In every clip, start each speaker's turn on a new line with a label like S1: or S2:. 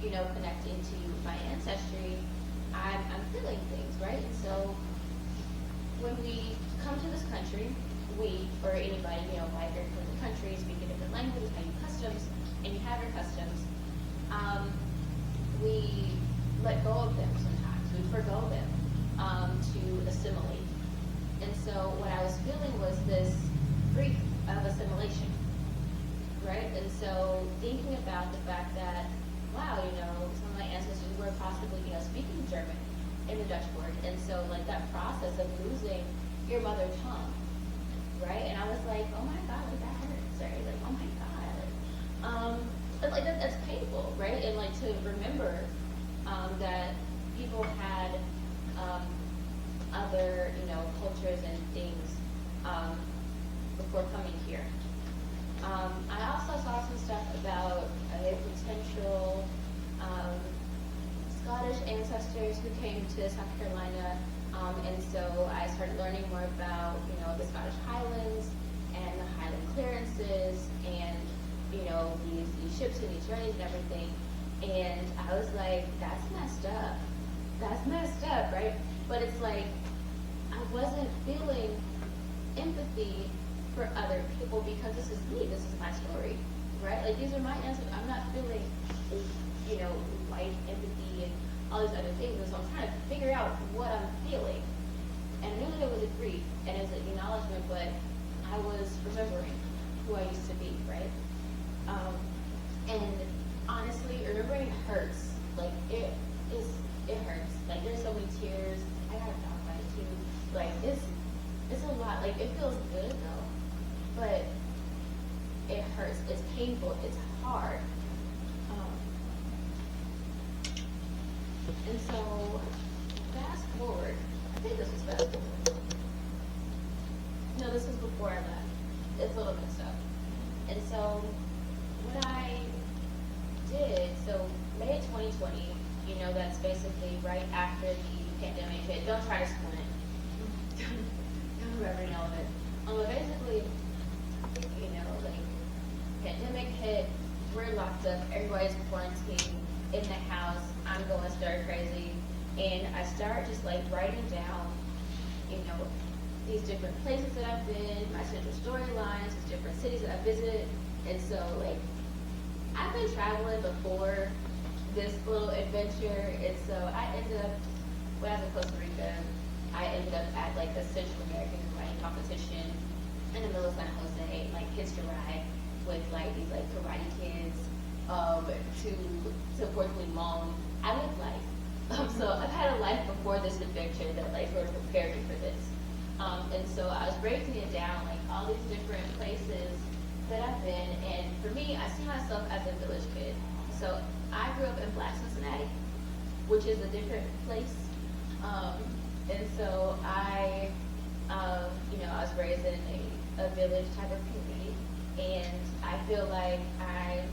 S1: connecting to my ancestry, I'm feeling things, right? And so when we come to this country, we, or anybody, migrate from the country, speak a different language, have your customs, and you have your customs, we let go of them sometimes. We forgo them to assimilate. And so what I was feeling was this grief of assimilation, right? And so thinking about the fact that, wow, some of my ancestors were possibly, speaking German in the Dutch word. And so like that process of losing your mother tongue, right? And I was like, oh my God, like that hurts, right? Like, oh my God. But like that's painful, right? And like to remember that people had other, cultures and things before coming here. I also saw some stuff about a potential Scottish ancestors who came to South Carolina, and so I started learning more about, the Scottish Highlands and the Highland clearances and, these ships and these journeys and everything. And I was like, that's messed up. That's messed up, right? But it's like, I wasn't feeling empathy for other people because this is me, this is my story, right? Like these are my answers. I'm not feeling, white empathy and all these other things. And so I'm trying to figure out what I'm feeling. And I knew that it was a grief and it was an acknowledgement, but I was remembering who I used to be, right? And honestly, remembering hurts. Like it hurts. Like there's so many tears. I gotta talk about it too. Like it's a lot. Like it feels good though, but it hurts. It's painful. It's hard. And so fast forward. I think this was fast forward. No, this was before I left. It's a little messed up. And so what I did, so May 2020, that's basically right after the pandemic hit. Don't try to split it. Don't ever know of it. But basically, like pandemic hit, we're locked up, everybody's quarantined in the house, I'm going stir crazy, and I start just like writing down, these different places that I've been, my central storylines, these different cities that I visited, and so like I've been traveling before this little adventure, and so I ended up, when I was in Costa Rica, I ended up at like a Central American writing competition in the middle of San Jose, like hitched a ride with like these like karate kids to Puerto Limon. I lived life. So I've had a life before this adventure that like sort of prepared me for this. And so I was breaking it down, like all these different places that I've been, and for me, I see myself as a village kid. So I grew up in Black Cincinnati, which is a different place. And so I was raised in a village type of community, and I feel like I'm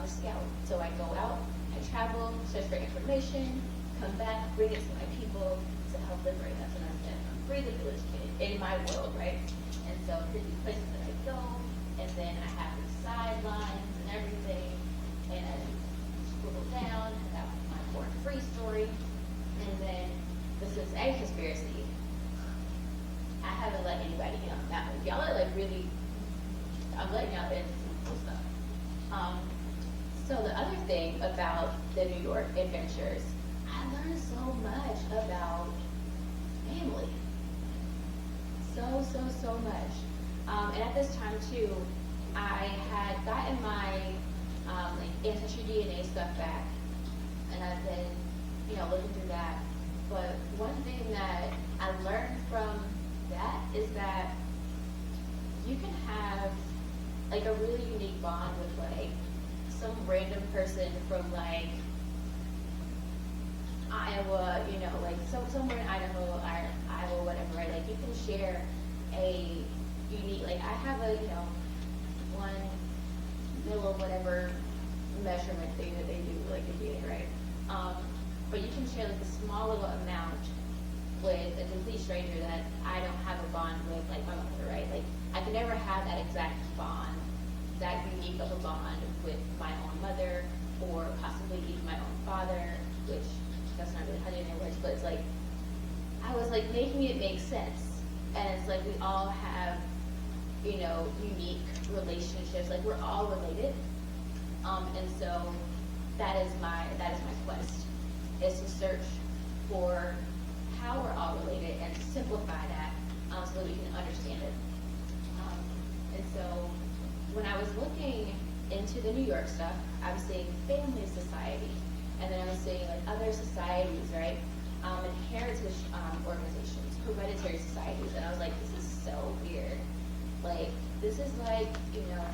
S1: a scout. So I go out, I travel, search for information, come back, bring it to my people to help liberate us. And I'm free the village kid in my world, right? And so here's these places that I go, and then I have these sidelines and everything, and I scribble down about my born free story, and then this is a conspiracy. I haven't let anybody in on that one. Y'all are like really, I'm letting y'all in some cool stuff. So the other thing about the New York adventures, I learned so much about family. So much. And at this time too, I had gotten my ancestry DNA stuff back, and I've been, looking through that. But one thing that I learned from that is that you can have like a really unique bond with like some random person from like Iowa, like somewhere in Idaho, Iowa, whatever, right? Like you can share a unique, like I have a, 1 mil or whatever measurement thing that they do, like the DNA, right? But you can share like a small little amount with a complete stranger that I don't have a bond with, like my mother, right? Like I can never have that exact bond, that unique of a bond with my own mother, or possibly was like making it make sense. And it's like we all have, you know, unique relationships. Like we're all related. And so that is my quest, is to search for how we're all related and to simplify that so that we can understand it. And so when I was looking into the New York stuff, I was seeing family society, and then I was seeing like other societies, right? And heritage organizations, hereditary societies, and I was like, this is so weird. Like, this is like, you know,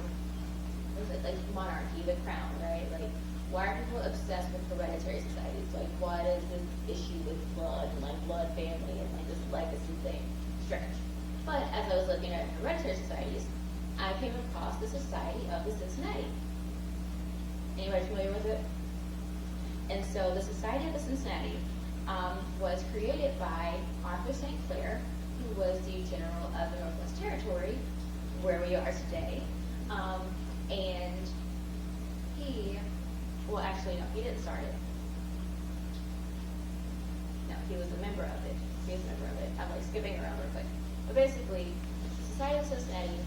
S1: what is it, like monarchy, the crown, right? Like, why are people obsessed with hereditary societies? Like, what is this issue with blood and like blood family and like this legacy thing? Strange. But as I was looking at hereditary societies, I came across the Society of the Cincinnati. Anybody familiar with it? And so the Society of the Cincinnati was created by Arthur St. Clair, who was the general of the Northwest Territory, where we are today. And he, well actually no, he didn't start it. No, he was a member of it. He was a member of it. I'm like skipping around real quick. But basically, Society of Cincinnati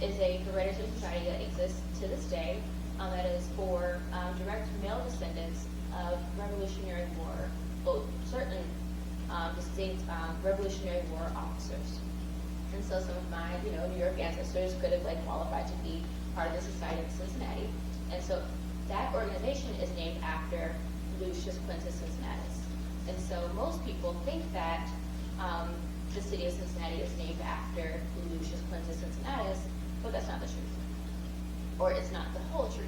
S1: is a hereditary society that exists to this day, that is for direct male descendants of Revolutionary War, well, certain distinct Revolutionary War officers. And so some of my, you know, New York ancestors could have like qualified to be part of the Society of Cincinnati. And so that organization is named after Lucius Quintus Cincinnatus. And so most people think that the city of Cincinnati is named after Lucius Quintus Cincinnatus, but that's not the truth. Or it's not the whole truth.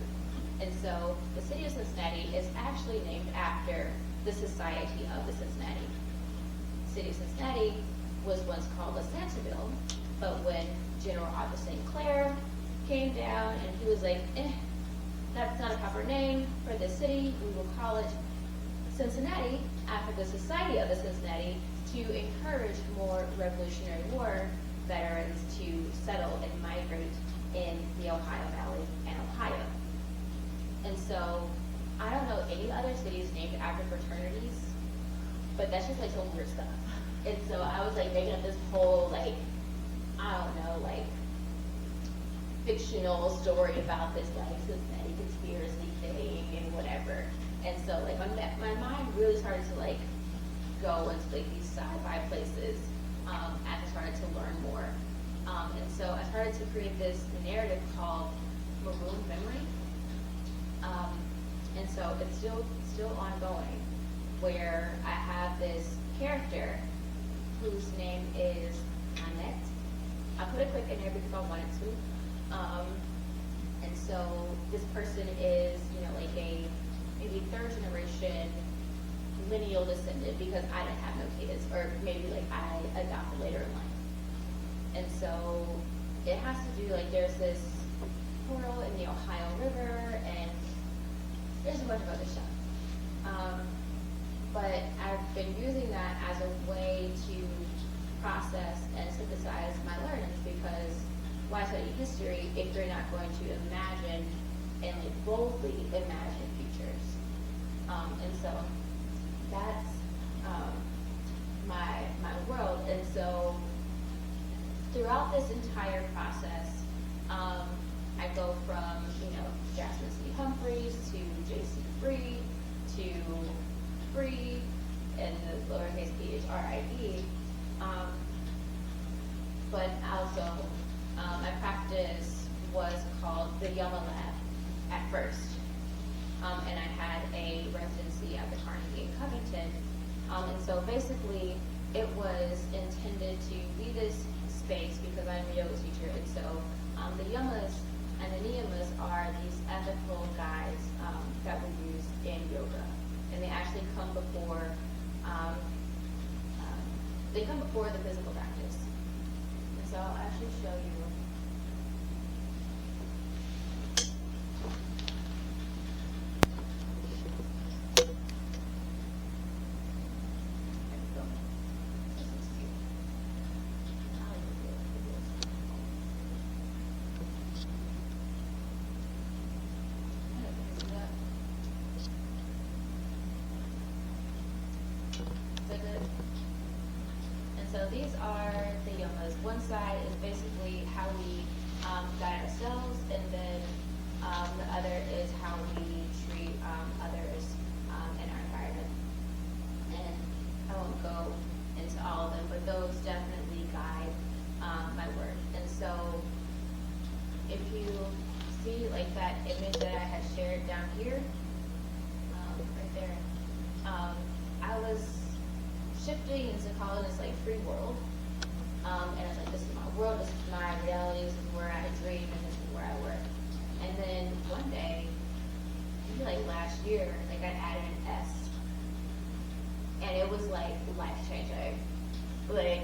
S1: And so the city of Cincinnati is actually named after the Society of the Cincinnati. The city of Cincinnati was once called Lasantiville, but when General Arthur St. Clair came down and he was like, that's not a proper name for this city, we will call it Cincinnati after the Society of the Cincinnati to encourage more Revolutionary War veterans to settle and migrate in the Ohio Valley and Ohio. And so I don't know any other cities named after fraternities, but that's just like some weird stuff. And so I was like making up this whole like, I don't know, like fictional story about this like Cincinnati conspiracy thing and whatever. And so like my mind really started to like go into like these sci-fi places as I started to learn more. And so I started to create this narrative called Maroon Memory. And so it's still ongoing, where I have this character whose name is Annette. I put a quick in there because I wanted to. And so this person is, you know, like a maybe third generation lineal descendant because I didn't have no kids, or maybe like I adopted later in life. And so it has to do like there's this portal in the Ohio River, and there's a bunch of other stuff. But I've been using that as a way to process and synthesize my learnings, because why study history if you're not going to imagine and like boldly imagine futures? And so that's my world. And so throughout this entire process, I go from, you know, Jasmine C. Humphreys to J.C. Free to Free and the lowercase p-h-r-i-e. But also, my practice was called the Yama Lab at first. And I had a residency at the Carnegie in Covington. And so basically, it was intended to be this space because I'm a yoga teacher. And so the yamas and the niyamas are these ethical guides that we use in yoga. And they actually come before the physical practice. And so I'll actually show you. Is that good? these are the yogas. One side is basically how we guide ourselves, and then the other is how we treat others in our environment. And I won't go into all of them, but those definitely guide my work. And so if you see like that image that I had shared down here, right there, I was shifting into calling this like free world. And I was like, this is my world, this is my reality, this is where I dream, and this is where I work. And then one day, maybe like last year, like I added an S. And it was like life changing. Like,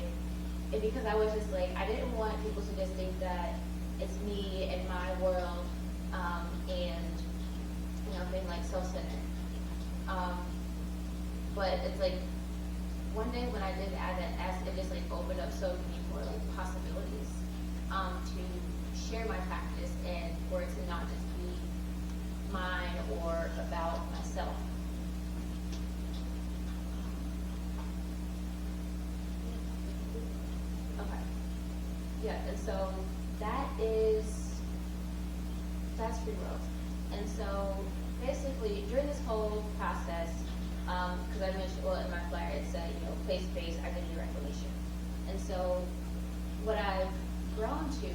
S1: and because I was just like, I didn't want people to just think that it's me and my world, and, you know, being like self-centered. But it's like, one day when I did add that S, it just like opened up so many more like possibilities to share my practice and for it to not just be mine or about myself. Okay. Yeah, and so that's free world. And so basically during this whole process, because I mentioned, well, in my flyer it said, you know, place-based identity reclamation. And so what I've grown to,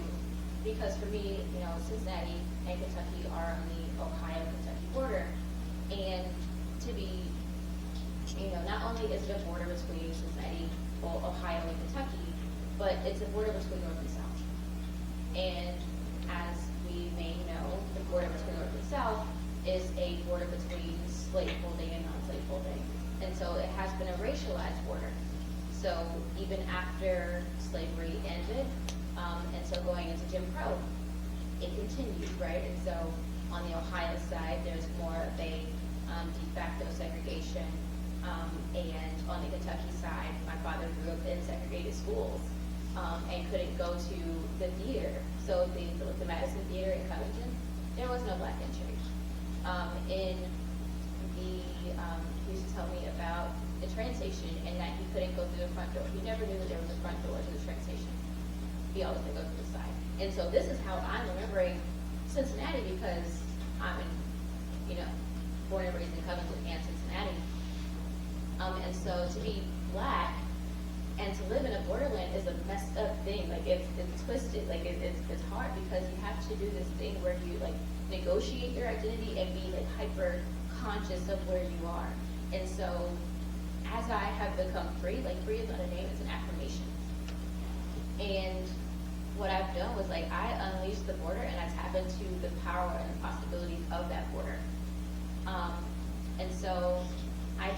S1: because for me, you know, Cincinnati and Kentucky are on the Ohio-Kentucky border, and to be, you know, not only is it a border between Cincinnati, well, Ohio and Kentucky, but it's a border between North and South. And as we may know, the border between North and South is a border between slave holding and non-slave holding. And so it has been a racialized border. So even after slavery ended, and so going into Jim Crow, it continued, right? And so on the Ohio side, there's more of a de facto segregation. And on the Kentucky side, my father grew up in segregated schools and couldn't go to the theater. So the Madison Theater in Covington, there was no black entry. He used to tell me about the train station and that he couldn't go through the front door. He never knew that there was a front door to the train station. He always had to go through the side. And so this is how I'm remembering Cincinnati, because I'm in, you know, born and raised in Covington and Cincinnati. And so to be black and to live in a borderland is a messed up thing. Like it's twisted. Like it's hard because you have to do this thing where you like negotiate your identity and be like hyper conscious of where you are. And so as I have become free, like free is not a name, it's an affirmation. And what I've done was like I unleashed the border and I tap into the power and the possibilities of that border. And so I